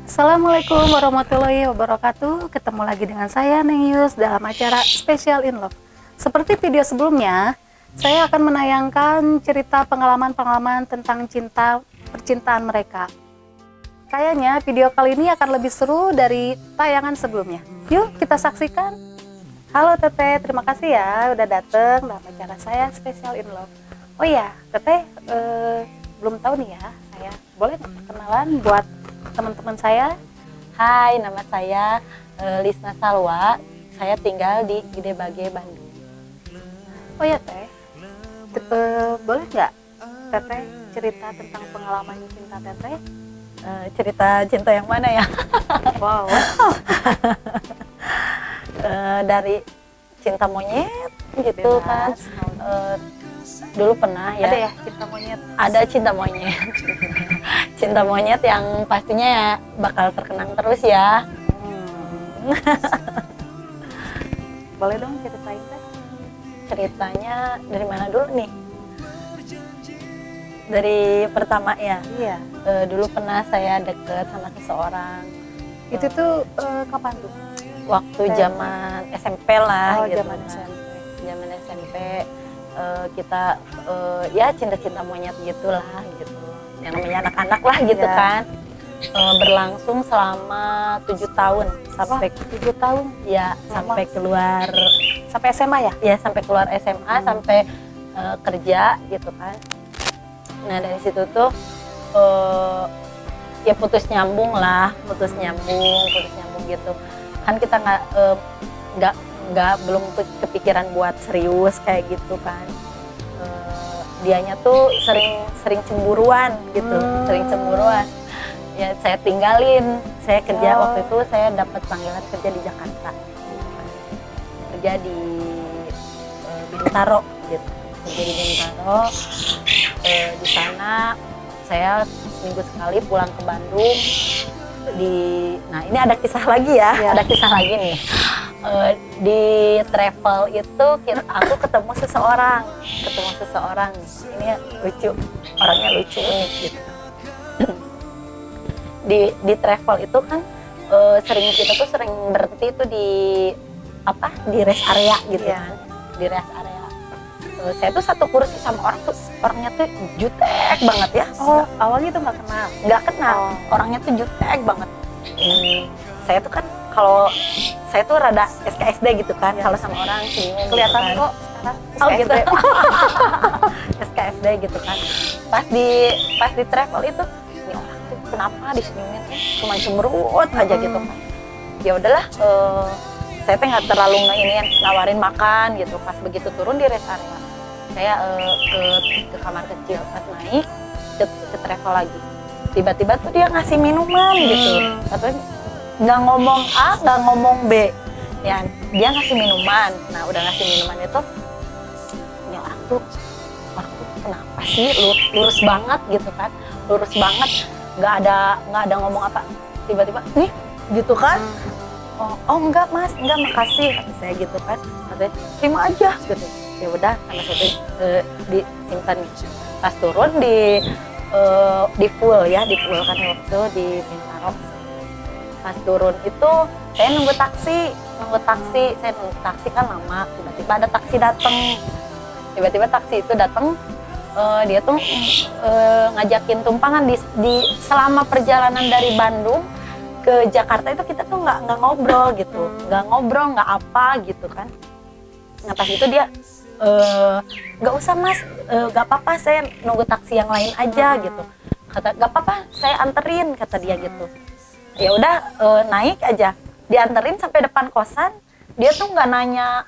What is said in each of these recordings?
Assalamualaikum warahmatullahi wabarakatuh. Ketemu lagi dengan saya Neng Yus dalam acara Special in Love. Seperti video sebelumnya, saya akan menayangkan cerita pengalaman-pengalaman tentang percintaan mereka. Kayaknya video kali ini akan lebih seru dari tayangan sebelumnya. Yuk kita saksikan. Halo Teteh, terima kasih ya udah dateng dalam acara saya Special in Love. Oh ya, Teteh belum tahu nih ya, saya boleh kenalan buat teman-teman saya. Hai, nama saya Lisna Salwa. Saya tinggal di Gede Bage, Bandung. Oh ya Teh, boleh nggak Teteh cerita tentang pengalaman cinta Teteh? Cerita cinta yang mana ya? Wow. Dari cinta monyet gitu. Bebas, kan. Dulu pernah ya. Ada ya cinta monyet? Ada cinta monyet. Cinta monyet yang pastinya ya bakal terkenang terus ya. Boleh dong ceritain Teh? Ceritanya dari mana dulu nih? Dari pertama ya. Iya. Dulu pernah saya deket sama seseorang. Itu tuh kapan tuh? Waktu zaman SMP lah. Oh, gitu zaman kan. SMP. Zaman SMP kita ya cinta-cinta monyet gitulah gitu. Yang namanya anak-anak lah gitu Ya. kan. Berlangsung selama 7 tahun sampai 7 tahun? ya Lama. sampai keluar Sampai SMA ya? ya sampai keluar SMA sampai kerja gitu kan. Nah dari situ tuh ya putus nyambung gitu kan. Kita belum kepikiran buat serius kayak gitu kan. Dianya tuh sering cemburuan gitu. Sering cemburuan ya. Saya tinggalin, saya kerja waktu itu saya dapat panggilan kerja di Jakarta, kerja di Bintaro gitu. Kerja di Bintaro. Di sana saya seminggu sekali pulang ke Bandung. Nah ini ada kisah lagi ya, ada kisah lagi nih. Di travel itu aku ketemu seseorang. Ini lucu, orangnya lucu unik gitu. Di travel itu kan kita tuh sering berhenti tuh di rest area gitu kan. Di rest area. Saya tuh satu kursi sama orangnya tuh jutek banget ya. Oh, awalnya tuh nggak kenal? Nggak kenal. Orangnya tuh jutek banget. Saya tuh kan kalau saya tuh rada SKSD gitu kan. Kalau sama orang senyum Kelihatan gitu kan. kok sekarang. Oh gitu. SKSD gitu kan. Pas di travel itu, ini orang tuh kenapa disenyumin cuma cemberut aja gitu kan. Ya udahlah, saya tuh nggak terlalu nawarin makan gitu. Pas begitu turun di rest area, saya ke kamar kecil. Pas naik ke travel lagi, tiba-tiba tuh dia ngasih minuman gitu. Katanya nggak ngomong A, nggak ngomong B, ya dia ngasih minuman. Nah udah ngasih minuman itu, ya orang tuh kenapa sih lurus banget gitu kan, lurus banget, nggak ada ngomong apa. Tiba-tiba nih gitu kan. Oh enggak mas, enggak makasih, kata saya gitu kan. Katanya terima aja gitu. Ya udah, sama saya disimpan. Pas turun di full kan waktu di Bintaro. Pas turun itu saya nunggu taksi kan lama. Tiba-tiba ada taksi datang. Tiba-tiba taksi itu datang. Dia tuh ngajakin tumpangan di selama perjalanan dari Bandung ke Jakarta itu. Kita tuh nggak ngobrol gitu, nggak apa gitu kan. Nah pas itu dia nggak usah mas, nggak apa-apa, saya nunggu taksi yang lain aja gitu. Kata nggak apa-apa, saya anterin, kata dia gitu. Ya udah, naik aja, dianterin sampai depan kosan. Dia tuh nggak nanya,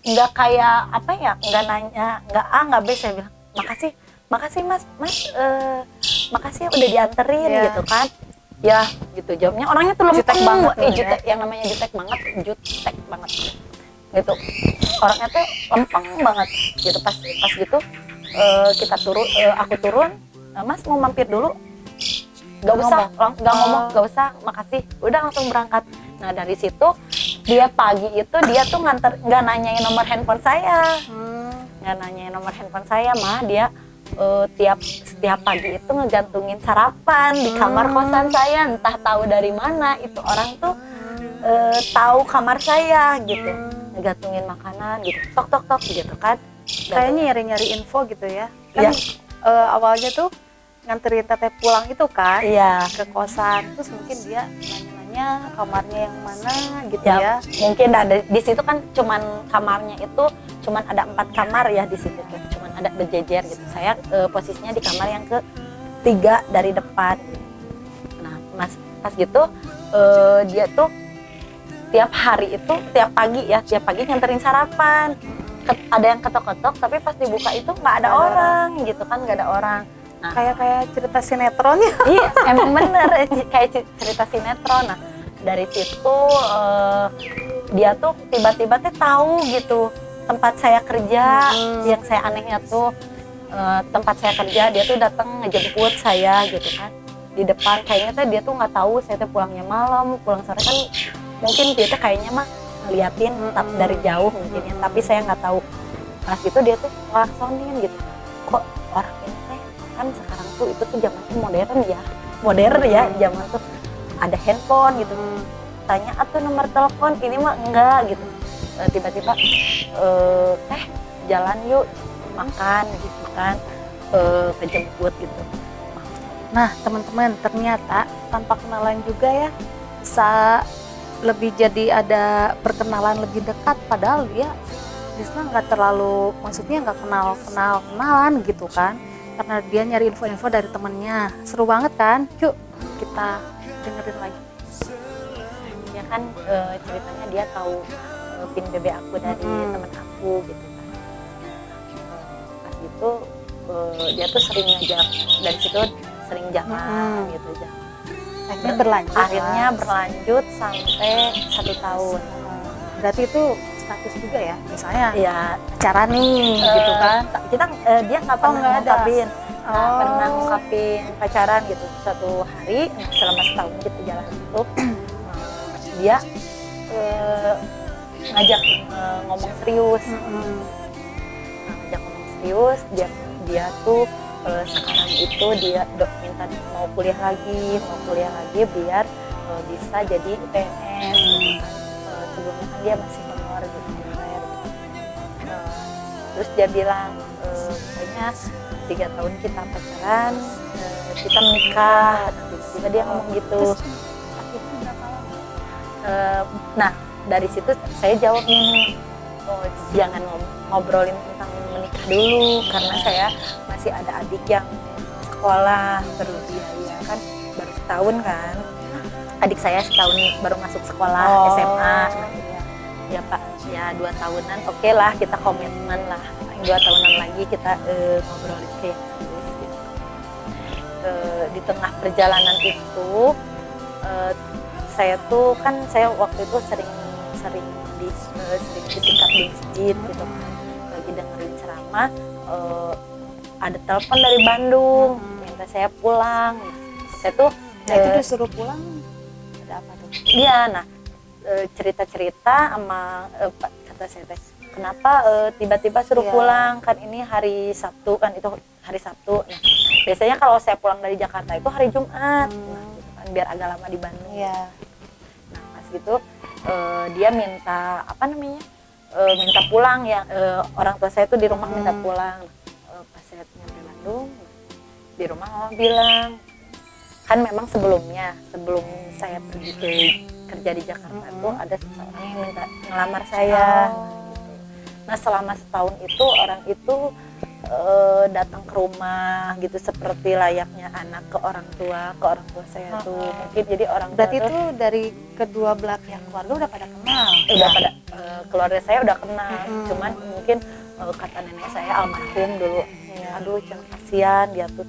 nggak kayak apa ya, nggak nanya, nggak A nggak B. Saya bilang makasih mas, makasih udah dianterin gitu kan. Ya gitu jawabnya. Orangnya tuh lempeng banget, yang namanya jutek banget gitu. Orangnya tuh lempeng banget gitu. Pas gitu aku turun, mas mau mampir dulu? Gak usah, nggak ngomong, gak usah, makasih, udah langsung berangkat. Nah dari situ dia pagi itu dia tuh nggak nanyain nomor handphone saya, mah dia setiap pagi itu ngegantungin sarapan di kamar kosan saya, entah tahu dari mana itu orang tuh tahu kamar saya gitu, ngegantungin makanan gitu, tok tok tok gitu kan. Kayaknya nyari-nyari info gitu ya. Kan awalnya tuh nganterin teteh pulang itu kan ke kosan, terus mungkin dia nanya-nanya kamarnya yang mana gitu ya. Mungkin ada di situ kan cuman kamarnya itu cuman ada 4 kamar ya di situ tuh, cuman ada berjejer gitu. Saya posisinya di kamar yang ke-3 dari depan. Nah pas gitu dia tuh tiap hari itu tiap pagi nganterin sarapan. Ada yang ketok-ketok tapi pas dibuka itu nggak ada orang gitu kan, nggak ada orang. Nah, kayak cerita sinetronnya. Iya, emang bener kayak cerita sinetron. Nah, dari situ dia tuh tiba-tiba tahu gitu tempat saya kerja. Yang saya anehnya tuh tempat saya kerja, dia tuh datang ngejemput saya gitu kan di depan. Kayaknya dia tuh nggak tahu saya tuh pulangnya malam, pulang sore kan. Mungkin dia tuh kayaknya mah ngeliatin dari jauh mungkin ya, tapi saya nggak tahu. Pas gitu dia tuh ngelaksonin gitu, kok orang ini kan sekarang tuh itu tuh zaman tuh modern ya zaman tuh ada handphone gitu. Tanya atuh nomor telepon, ini mah enggak gitu. Tiba-tiba jalan yuk makan gitu kan, kejemput gitu. Nah teman-teman, ternyata tanpa kenalan juga ya bisa lebih jadi ada perkenalan lebih dekat, padahal dia nggak terlalu, maksudnya nggak kenalan gitu kan, karena dia nyari info-info dari temennya. Seru banget kan? Yuk kita dengerin lagi. Ya kan ceritanya dia tahu pin BB aku dari teman aku gitu kan. Pas itu dia tuh sering ngajak, dari situ sering jalan gitu jalan. Akhirnya berlanjut sampai 1 tahun. Berarti itu status juga ya, misalnya pacaran nih gitu kan. Kita dia nggak pernah ngungkapin pacaran gitu. Suatu hari selama setahun kita jalan itu dia ngajak ngomong serius. Ngajak ngomong serius, dia tuh sekarang itu dia minta mau kuliah lagi biar bisa jadi PNS gitu kan. Sebelumnya kan dia masih honor gitu. Terus dia bilang kayaknya 3 tahun kita pacaran, kita menikah. Tiba-tiba dia ngomong gitu. Nah dari situ saya jawab nih, jangan ngobrolin tentang menikah dulu, karena saya masih ada adik yang sekolah, perlu biaya kan, baru setahun kan, adik saya setahun baru masuk sekolah SMA. Ya Pak, ya 2 tahunan oke lah, kita komitmen lah, 2 tahunan lagi kita ngobrolin kayak serius gitu. Di tengah perjalanan itu saya waktu itu sering ditingkat di masjid gitu kan, lagi dengerin ceramah, ada telepon dari Bandung minta saya pulang. Saya tuh itu disuruh pulang, ada apa tuh? Iya, nah cerita-cerita sama kata saya teh, kenapa tiba-tiba suruh pulang, kan ini hari Sabtu kan, itu hari Sabtu. Nah, biasanya kalau saya pulang dari Jakarta itu hari Jumat, nah, gitu kan, biar agak lama di Bandung. Nah pas gitu dia minta minta pulang ya, orang tua saya tuh di rumah minta pulang. Pas saya nyampe Bandung, di rumah mama bilang, kan memang sebelum saya pergi ke kerja di Jakarta tuh ada seseorang yang minta ngelamar saya. Gitu. Nah selama setahun itu orang itu datang ke rumah gitu, seperti layaknya anak ke orang tua saya tuh. Mungkin jadi orang tua. Berarti itu dari kedua belah pihak keluarga udah pada kenal? Udah pada, keluarga saya udah kenal. Cuman mungkin kata nenek saya almarhum dulu, aduh jangan kasihan, dia tuh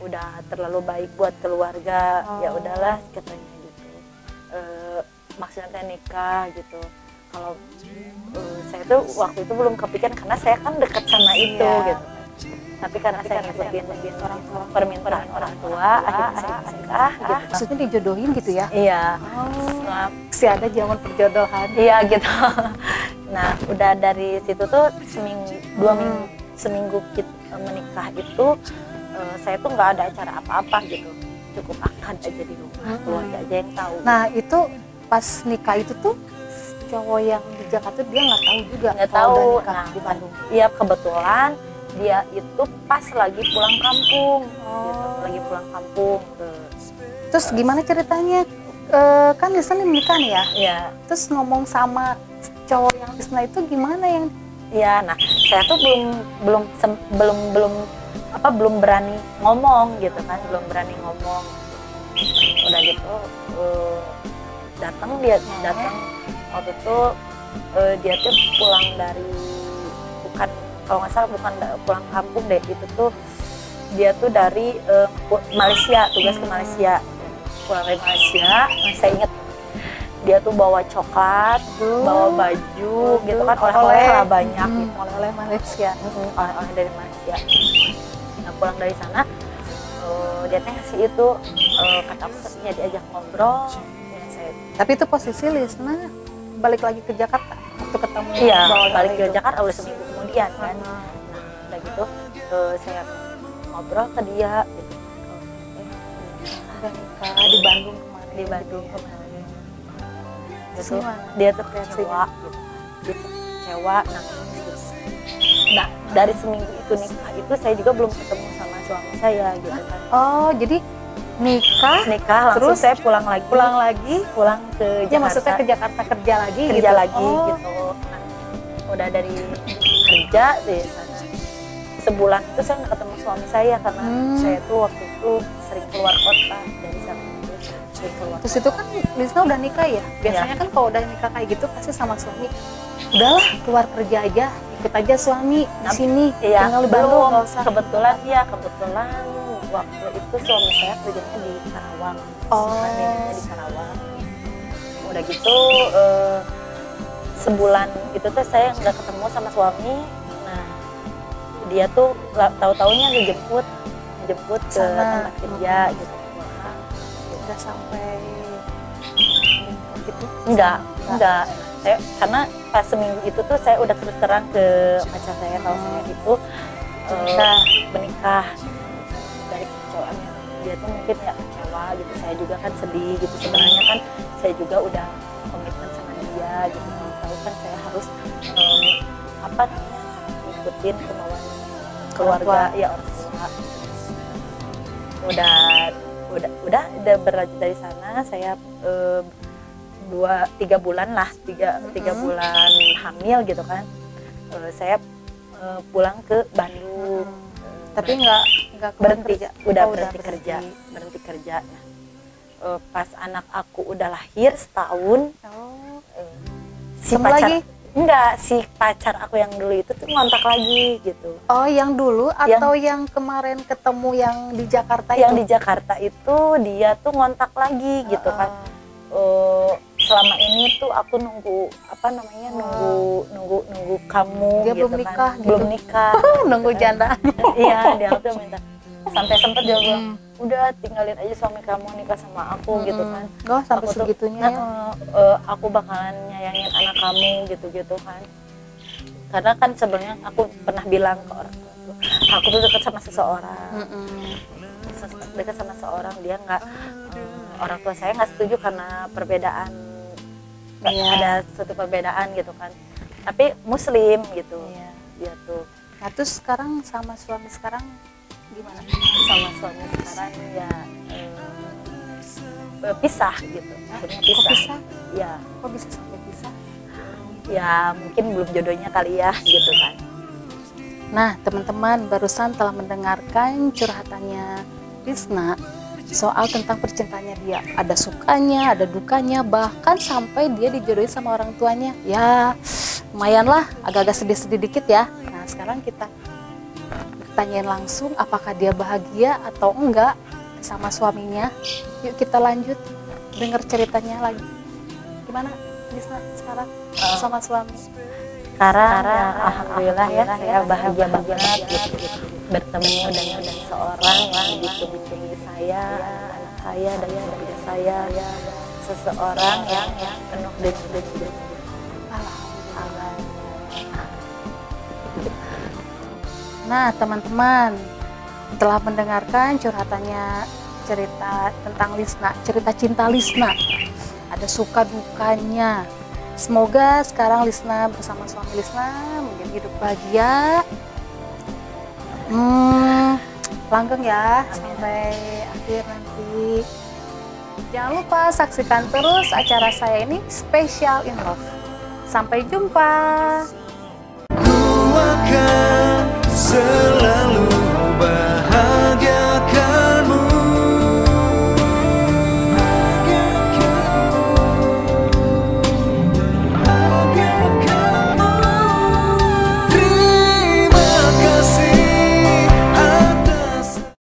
udah terlalu baik buat keluarga. Ya udahlah katanya gitu. Maksudnya nikah gitu. Kalau saya tuh waktu itu belum kepikiran, karena saya kan dekat sama itu gitu. Tapi karena saya ngikutin permintaan orang tua, akhirnya saya nikah gitu. Maksudnya dijodohin gitu ya? Iya. Si ada zaman perjodohan. Iya gitu. Nah udah dari situ tuh seminggu menikah itu saya tuh nggak ada acara apa-apa gitu, cukup akad aja di rumah, keluarga aja yang tahu. Nah itu pas nikah itu tuh cowok yang di Jakarta dia nggak tahu juga Nggak kalau tahu. udah nikah Nah, di Bandung. Iya, kebetulan dia itu pas lagi pulang kampung, gitu, lagi pulang kampung ke. Terus gimana ceritanya? Kan Lisna nih menikah nih ya. Iya. Terus ngomong sama cowok yang Lisna itu gimana yang Iya, nah saya tuh belum berani ngomong gitu kan, belum berani ngomong. Udah gitu datang waktu itu dia tuh pulang dari, bukan, kalau nggak salah bukan pulang kampung deh, itu tuh dia tuh dari Malaysia, tugas ke Malaysia, pulang dari Malaysia. Saya ingat dia tuh bawa coklat, bawa baju, gitu kan, oleh-oleh lah banyak, gitu. oleh Malaysia. Oleh-oleh dari Malaysia. Nah, pulang dari sana dia teh ngasih itu, kata aku pastinya diajak ngobrol. Ya, saya, Tapi itu posisi Lisna balik lagi ke Jakarta waktu ketemu. iya, bawa balik ke itu. Jakarta udah seminggu kemudian kan. Nah, udah gitu saya ngobrol ke dia gitu. Udah nikah di Bandung kemarin. Di Bandung kemarin. Terus Gitu. gimana? Dia tuh kecewa gitu. Dia tuh kecewa, nangis gitu. Nah, dari seminggu itu nikah itu saya juga belum ketemu sama suami saya gitu kan. Oh, jadi nikah Langsung terus saya pulang lagi ke ya Jakarta. maksudnya ke Jakarta kerja lagi kerja gitu. lagi Oh, gitu. Nah, udah dari kerja di sana sebulan itu saya nggak ketemu suami saya karena saya tuh waktu itu sering keluar kota, dari sana itu sering keluar. Terus itu kan Lisna udah nikah ya. Biasanya kan kalau udah nikah kayak gitu pasti sama suami, udahlah keluar kerja aja, ikut aja suami di sini, Iya, tinggal di Bandung belum. nggak usah. Kebetulan waktu itu suami saya kerjanya di Karawang. Oh. Kerjanya di Karawang. Udah gitu sebulan itu tuh saya nggak ketemu sama suami. Nah, dia tuh tahu-taunya ngejemput ke Sana. tempat kerja gitu. Wah, Udah sampai gitu. enggak. Saya, karena pas seminggu itu tuh saya udah terus terang ke pacar saya kalau saya itu menikah. Dari kecewaan dia tuh mungkin ya kecewa gitu, saya juga kan sedih gitu. Sebenarnya kan saya juga udah komitmen sama dia gitu, tahu kan saya harus ngikutin kemauan keluarga, ya orang tua. Udah berlanjut dari sana. Saya 3 bulan lah, tiga bulan hamil gitu kan. Saya pulang ke Bandung. Tapi nggak berhenti kerja. udah Oh, berhenti kerja. Nah, pas anak aku udah lahir setahun, Oh. si Ketemu pacar lagi? enggak, si pacar aku yang dulu itu tuh ngontak lagi gitu. Oh, yang dulu atau yang kemarin ketemu yang di Jakarta Yang itu? di Jakarta itu dia tuh ngontak lagi gitu kan. Selama ini tuh aku nunggu nunggu kamu Dia gitu belum nikah kan. gitu. Belum nikah. Nunggu janda. Iya, dia tuh minta, sampai sempet dia bilang, udah tinggalin aja suami kamu nikah sama aku gitu kan. Nggak sampai Aku tuh, segitunya ya. aku bakalan nyayangin anak kamu gitu kan. Karena kan sebenarnya aku pernah bilang ke orang tua aku tuh dekat sama seseorang, dekat sama seseorang, dia nggak, orang tua saya nggak setuju karena perbedaan, ada suatu perbedaan gitu kan. Tapi Muslim gitu, dia tuh. Nah, terus sekarang sama suami sekarang gimana? Sama suami sekarang ya pisah gitu, akhirnya Kok pisah. bisa? Ya, Kok bisa sampai pisah? ya mungkin belum jodohnya kali ya gitu kan. Nah, teman-teman barusan telah mendengarkan curhatannya Lisna soal tentang percintaannya dia. Ada sukanya, ada dukanya, bahkan sampai dia dijodohin sama orang tuanya. Ya, lumayan lah, agak-agak sedih-sedih dikit ya. Nah, sekarang kita tanyain langsung apakah dia bahagia atau enggak sama suaminya. Yuk kita lanjut dengar ceritanya lagi. Gimana Lisna sekarang sama suami? Sekarang ya, alhamdulillah ya, saya bahagia banget gitu, bertemu dengan seorang yang ditunggu-tunggu saya, anak saya dan keluarga saya, seseorang yang penuh dengan Nah, teman-teman, telah mendengarkan curhatannya cerita tentang Lisna, cerita cinta Lisna. Ada suka dukanya. Semoga sekarang Lisna bersama suami Lisna menjadi hidup bahagia. Langgeng ya sampai akhir nanti. Jangan lupa saksikan terus acara saya ini, Special in Love. Sampai jumpa. Ku akan selalu